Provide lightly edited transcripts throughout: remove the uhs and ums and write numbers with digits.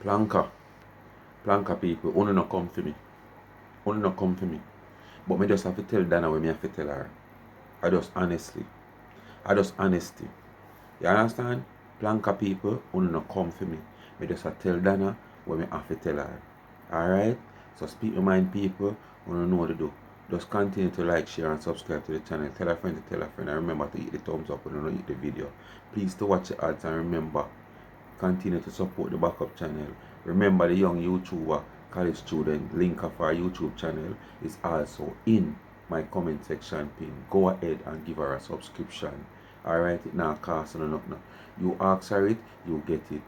Planka people, only not come for me. Only not come for me. But me just have to tell Donna when me have to tell her. I just honesty. You understand? Planka people, only not come for me. Me just have to tell Donna when me have to tell her. Alright? So speak your mind people, only know what to do. Just continue to like, share and subscribe to the channel. Tell a friend to tell a friend. And remember to hit the thumbs up when you don't hit the video. Please to watch the ads and remember, continue to support the backup channel. Remember the young YouTuber, college student, link of our YouTube channel is also in my comment section pin. Go ahead and give her a subscription. Alright, it now costs nothing. You ask her it, you get it.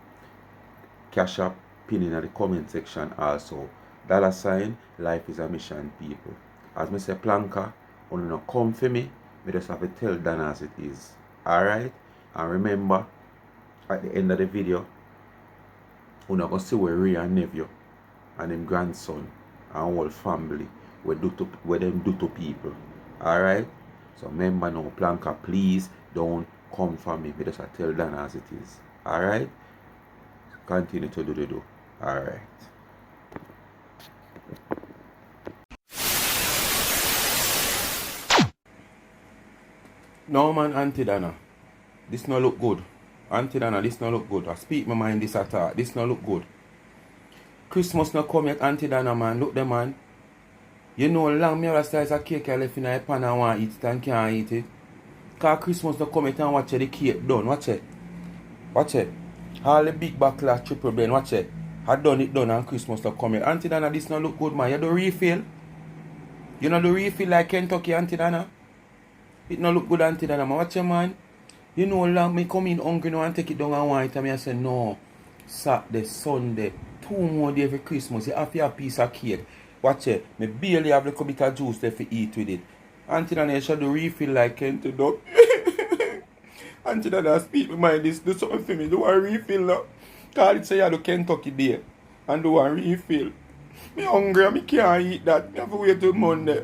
Cash up, pin in the comment section also. $, life is a mission people. As me say Planka, only not come for me, me just have to tell Donna as it is. Alright? And remember, at the end of the video, we're not going to see where Ray and nephew and him grandson and whole family what them do to people. Alright? So remember now, Planka, please don't come for me. Me just have to tell Donna as it is. Alright? Continue to do the do. Alright. No man, Aunty Donna. This no look good. Aunty Donna, this no look good. I speak my mind this attack. This no look good. Christmas no come yet, Aunty Donna man. Look the man. You know long me other slice of cake I left in a pan and want to eat it and can't eat it. Cause Christmas no come yet and watch the cake done. Watch it. Watch it. All the big backlash triple blend. Watch it. I done it done and Christmas no come yet. Aunty Donna, this no look good man. You do refill. You know do refill like Kentucky, Aunty Donna. It no look good, Aunty Donna. Watch your man. You know, long me come in hungry now and take it down and want it. And I say, no. Saturday, Sunday, 2 more days for Christmas. You have to have a piece of cake. Watch it. Me barely have a little bit of juice there for eat with it. Aunty Donna, you should do refill like Kentucky dog. Aunty Donna, speak my mind. This do something for me. Do a refill now. Call it say you do Kentucky Day. And do a refill. Me hungry and me can't eat that. Me have to wait till Monday.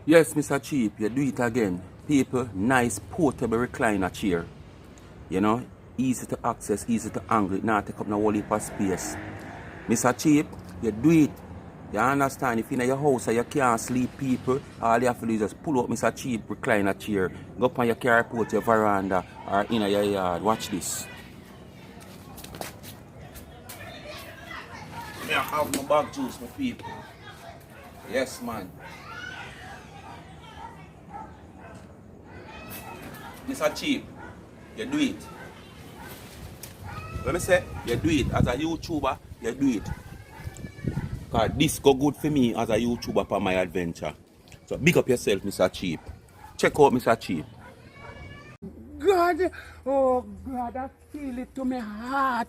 Yes, Mr. Cheap, you do it again. People, nice portable recliner chair. You know, easy to access, easy to angle. It now take up no whole heap of space. Mr. Cheap, you do it. You understand? If you're in your house and you can't sleep, people, all you have to do is just pull up Mr. Cheap recliner chair. Go up on your carport, your veranda, or in your yard. Watch this. I have my bag juice, my people. Yes, man. Mr. Cheap, you do it. Let me say, you do it. As a YouTuber, you do it. Because this go good for me as a YouTuber for my adventure. So big up yourself, Mr. Cheap. Check out Mr. Cheap. God, oh God, I feel it to my heart.